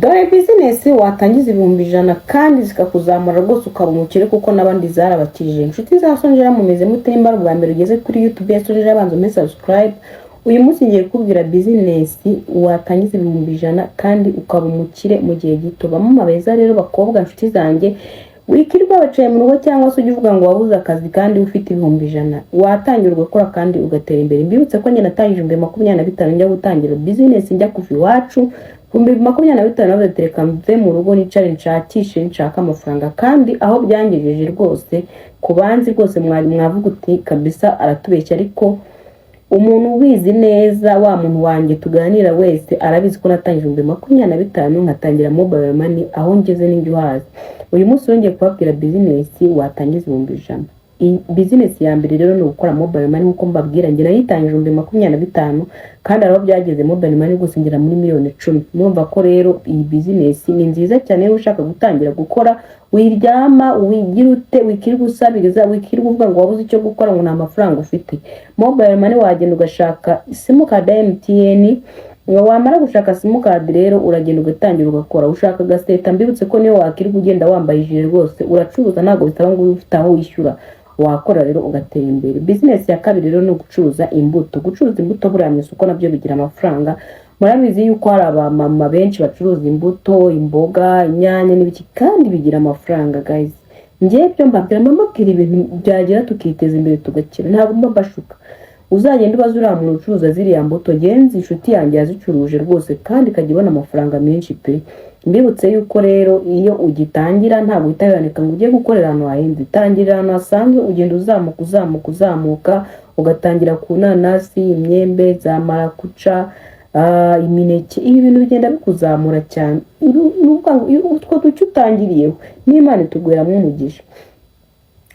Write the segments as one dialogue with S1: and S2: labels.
S1: dore business watangiza ibihumbi 100 kandi zikakuzamura rwose ukaba umukire kuko nabandi zarabakije. Inshuti za Sonjera mumeze mutemba rwa mbere ugeze kuri YouTube ya Sonjera banzo me subscribe. Uyu munsi ngiye kubwira business watangiza ibihumbi 100 kandi ukaba umukire mu gihe gito. Bamwe mabeza rero bakobwa inshuti zanjye wikirwa bacaye mu rugo cyangwa se uvuga ngo wabuze akazi kandi ufite ibihumbi 100 watangira gukora kandi ugatera imbere. Mbibutse ko njye natangije 2025 njya gutangira business njya kuva iwacu 2025 nabatereka mve mu rugo nicare nshakishe nshaka amafaranga kandi aho byangejeje rwose kubanzi rwose mwari mwavuga uti kabisa aratubeshya, ariko umuntu ubizi neza wa muntu wanjye tuganira wese arabizi ko natangije 2025 nkatangira mobile money aho ngeze n'injyo hazi. Uyu munsi wongeye kubabwira business watangiza ibihumbi 100. Business ya mbere rero no gukora mobile money nkuko mbabwira ngira yitangije 2025 kandi araho byageze mobile money gose ngira muri miliyoni 10. Mwumva ko rero iyi business ni nziza cyane ushaka gutangira gukora wiryama wigira ute wikiri gusabiriza wikiri kuvuga ngo wabuze icyo gukora ngo nta mafaranga ufite. Mobile money wagenda ugashaka simu card MTN, wamara gushaka simu card rero uragenda ugatangira ugakora ushaka gaseta. Mbibutse ko niyo wakiri kugenda wambaye ijire rwose uracuruza ntago bitaba ngo ufite aho wishyura wakora rero ugatera imbere. Business ya kabiri rero no gucuruza imbuto. Gucuruza imbuto buriya mu isoko nabyo bigira amafaranga. Murabizi yuko hari abamama benshi bacuruza imbuto, imboga, inyanya n'ibiki kandi bigira amafaranga guys. Ngiye byo mbabwira mbabwira ibintu byagira tukiteza imbere tugakira, ntabwo mbashuka. Uzagenda ubazura mu ucuruza ziriya mbuto genzi inshuti yanjye yazicuruje rwose kandi kagibona amafaranga menshi pe. Mbibutse yuko rero iyo ugitangira ntabwo itayanika ngo ugiye gukorera ahantu hahenze, tangira ahantu hasanzwe ugenda uzamuka ugatangira ku nanasi, imyembe, za marakuca, imineke. Ibi bintu bigenda bikuzamura cyane. Nuvuga ngo utwo duce utangiriyeho n'Imana itugweramo umugisha.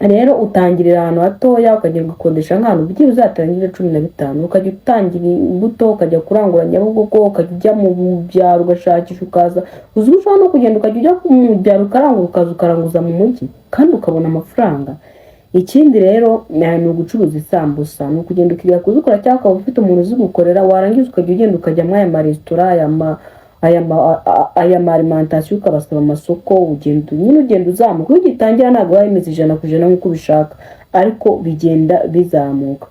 S1: Rero utangirira ahantu hatoya ukagenda gukondesha nk'ahantu bigiye uzatangira 15 ukajya utangira imbuto ukajya kurangura Nyabugogo ukajya mu byaro ugashakisha ukaza uzushaho no kugenda ukajya mu byaro ukarangura ukaza ukaranguza mu mujyi kandi ukabona amafaranga. Ikindi rero ni ugucuruza isambusa, ni ukugenda ukiga kuzikora cyangwa ukaba ufite umuntu uzi gukorera warangiza ukajya ugenda ukajya mu aya restaurant aya alimentation ukabasaba amasoko ugenda uzamuka. Ugitangira ntabwo wayimeze 100% nkuko ubishaka ariko bigenda bizamuka.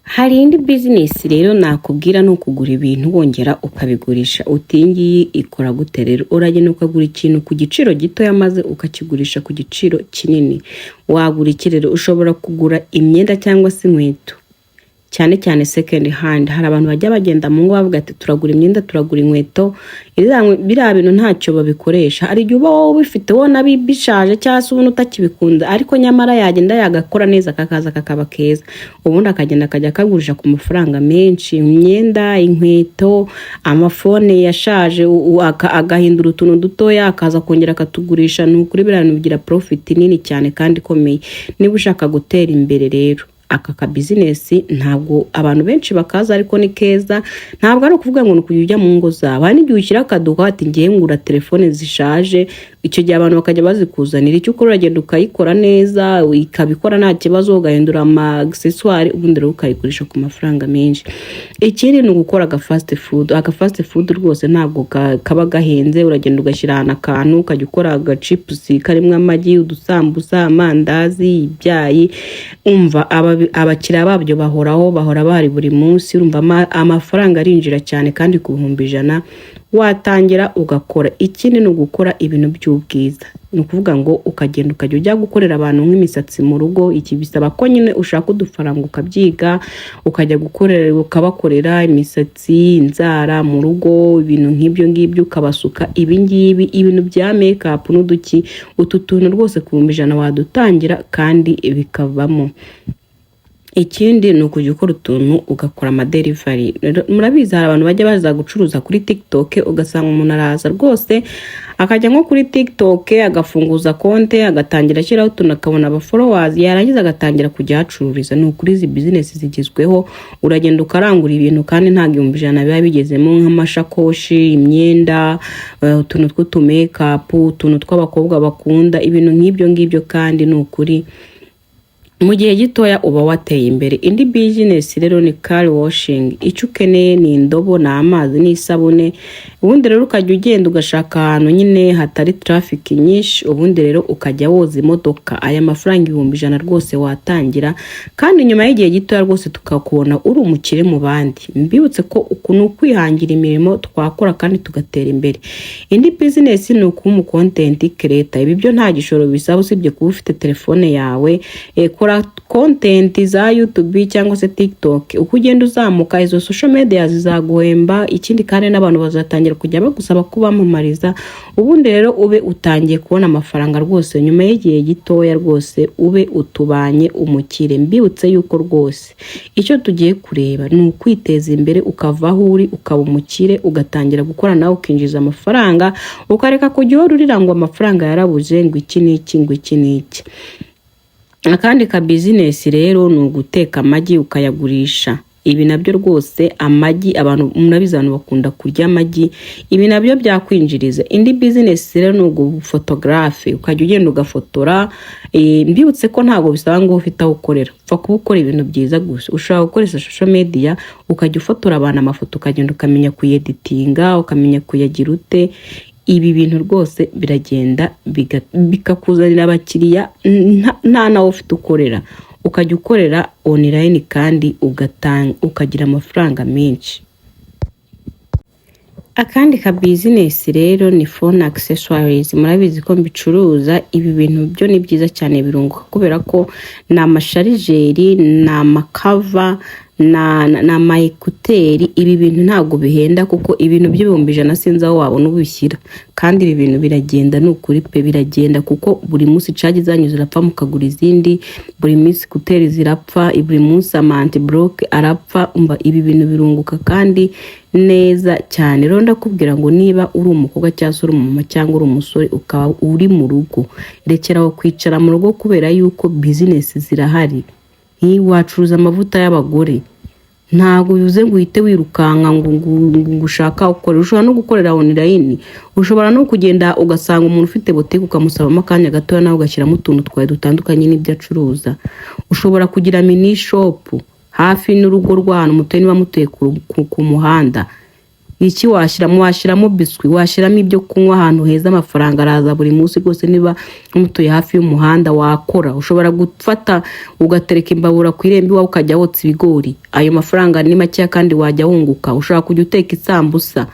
S1: Hari indi business rero nakubwira no kugura ibintu wongera ukabigurisha. Utingiye ikora gute rero? Uragenda ukagura ikintu ku giciro gito yamaze ukakigurisha ku giciro kinini. Wagura iki rero? Ushobora kugura imyenda cyangwa se inkweto cyane cyane second hand. Hari abantu bajya bagenda mu ngo bavuga ati turagura imyenda turagura inkweto, biriya bintu ntacyo babikoresha. Ari gihe uba wowe bifite wona bishaje cyangwa se ubona utakibikunda ariko nyamara yagenda yagakora neza kakaza kakaba keza, ubundi akagenda akajya akagurisha ku mafaranga menshi. Imyenda, inkweto, amafone yashaje agahindura utuntu dutoya akaza kongera akatugurisha. N'ukuri biriya bintu bigira profit nini cyane kandi ikomeye. Niba ushaka gutera imbere rero aka business ntabwo abantu benshi bakaza ariko ni keza. Ntabwo ari ukuvuga ngo nukujya mu ngo zabo, hari igihe ushyira akaduka ati ngiye ngura telefone zishaje, icyo gihe abantu bakajya bazikuzanira. Icyo ukora uragenda ukayikora neza ikabikora nta kibazo ugahindura ama accessoire ubundi rero ukayigurisha ku mafaranga menshi. Ikindi ni ugukora aga fast food rwose ntabwo kaba gahenze. Uragenda ugashyira ahantu akantu ukajya ukora aga chips karimo amagi, udusambusa, amandazi, ibyayi. Umva abakiriya babyo bahora bari buri munsi. Urumva amafaranga arinjira cyane kandi ku bihumbi 100 watangira ugakora. Ikindi ni ugukora ibintu by'ubwiza, ni ukuvuga ngo ukagenda ukajya ujya gukorera abantu nk'imisatsi mu rugo. Iki bisaba ko nyine ushaka udufaranga ukabyiga ukajya gukorera ukabakorera imisatsi, inzara mu rugo, ibintu nk'ibyo ngibyo ukabasuka. Ibintu bya makeup n'uduki, utu tuntu rwose ku bihumbi 100 wadutangira kandi bikavamo. Ikindi ni ukujya ukora utuntu ugakora amadelivery. Murabizi hari abantu bajya baza gucuruza kuri TikTok ugasanga umuntu araza rwose akajya nko kuri TikTok agafunguza konte agatangira ashyiraho utuntu akabona aba followers yarangiza agatangira kujya hacururiza. Ni ukuri izi business zigezweho uragenda ukarangura ibintu kandi nta 100 biba bigezemo nk'amashakoshi, imyenda, utuntu tw'utu makeup, utuntu tw'abakobwa bakunda ibintu nk'ibyo ngibyo kandi ni ukuri mu gihe gitoya uba wateye imbere. Indi business rero ni car washing. Icyo ukeneye ni indobo, ni amazi, n'isabune. Ubundi rero ukajya ugenda ugashaka ahantu nyine hatari traffic nyinshi, ubundi rero ukajya woza imodoka. Aya mafaranga 100 rwose watangira, kandi nyuma y'igihe gitoya rwose tukakubona uri umukire mu bandi. Mbibutse ko ukuntu kwihangira imirimo twakora kandi tugatera imbere. Indi business ni ukuba content creator. Ibi byo nta gishoro bisaba usibye kuba ufite telefone yawe. Kora content za YouTube cyangwa se TikTok, uko ugenda uzamuka izo social media zizaguhemba. Ikindi kandi n'abantu bazatangira kujya bagusaba kubamamariza, ubundi rero ube utangiye kubona amafaranga rwose nyuma y'igihe gitoya rwose ube utubanye umukire. Mbibutse yuko rwose icyo tugiye kureba ni ukwiteza imbere, ukava aho uri ukaba umukire, ugatangira gukora nawe ukinjiza amafaranga, ukareka kujya ururira ngo amafaranga yarabuze ngo iki n'iki. Akandi ka business rero ni uguteka amagi ukayagurisha. Ibi nabyo rwose amagi abantu murabizi abantu bakunda kurya amagi, ibi nabyo byakwinjiriza. Indi business rero ni ugufotographe, ukajya ugenda ugafotora. Mbibutse ko ntago bisaba ngo ufite aho ukorera, upfa kuba ukora ibintu byiza gusa. Ushobora gukoresha social media ukajya ufotora abantu amafoto, ukagenda ukamenya kuyeditinga, ukamenya kuyagira ute. Ibi bintu rwose biragenda bikakuzanira abakiriya nta nawe ufite ukorera, ukajya ukorera online kandi ukagira amafaranga menshi. Akandi ka business rero ni phone accessories. Murabizi ko mbicuruza. Ibi bintu byo ni byiza cyane, birunguka kubera ko na amasharijeri, na amakava, na maikuteri. Ibi bintu ntago bihenda kuko ibintu by'100 sinzi aho wabona ubishyira, kandi ibi bintu biragenda n'ukuri pe, biragenda kuko buri munsi charge zanyu zirapfa mukagura izindi, buri munsi kuteri zirapfa, buri munsi amanti block arapfa. Ibi bintu birunguka kandi neza cyane. Rero ndakubwira ngo niba uri umukobwa cyangwa uri umumama cyangwa uri umusore ukaba uri mu rugo, rekeraho kwicara mu rugo kubera yuko business zirahari. Wacuruza amavuta y'abagore, ntago bivuze ngo uhite wirukanka ngo ushaka ukora. Ushobora no gukorera online, ushobora no kugenda ugasanga umuntu ufite boutique ukamusabamo akanya gatoya nawe ugashyiramo utuntu twawe dutandukanye n'ibyo acuruza. Ushobora kugira mini shop hafi n'urugo rw'ahantu mutuye, niba mutuye ku muhanda. Iki washyiramo biswi, washyiramo ibyo kunywa ahantu heza, amafaranga araza buri munsi rwose. Niba mutuye hafi y'umuhanda wakora. Ushobora gufata ugatereka imbabura ku irembo iwawe ukajya wotsa ibigori, ayo mafaranga ni make kandi wajya wunguka. Ushobora kujya uteka isambusa.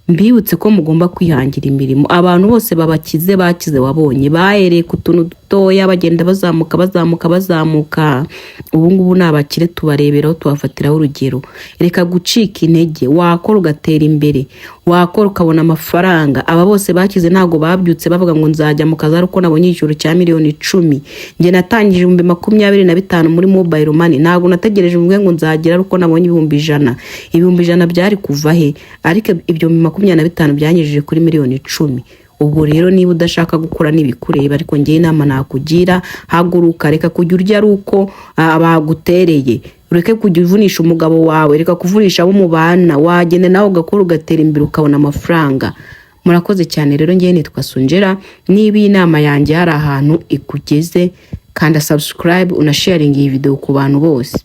S1: Mbibutse ko mugomba kwihangira imirimo. Abantu bose babakize bakize wabonye bahereye ku tuntu dutoya bagenda bazamuka. Ubu ngubu nabakire tubareberaho, tubafatiraho urugero. Reka gucika intege, wakora ugatera imbere, wakora ukabona amafaranga. Aba bose bakize ntago babyutse bavuga ngo nzajya mu kazi ariko nabonye igiciro cya $10,000. Nge natangije 25,000 muri mobile money, ntago nategereje ngo nzagira ariko nabonye 100,000. 100,000 byari kuva he? Ariko ibyo 25 byanyijije kuri $10,000,000. Ubwo rero niba udashaka gukora nibikureba, ariko ngiye inama nakugira, haguruka. Reka kujya urya ari uko bagutereye, ureke kujya uvunisha umugabo wawe, reka kuvunisha abo mubana. Wagende nawe ugakora ugatera imbere ukabona amafaranga. Murakoze cyane rero. Ngiye nitwa Sonjera. Niba inama yanjye hari ahantu ikugeze, kanda subscribe unasharing iyi video ku bantu bose.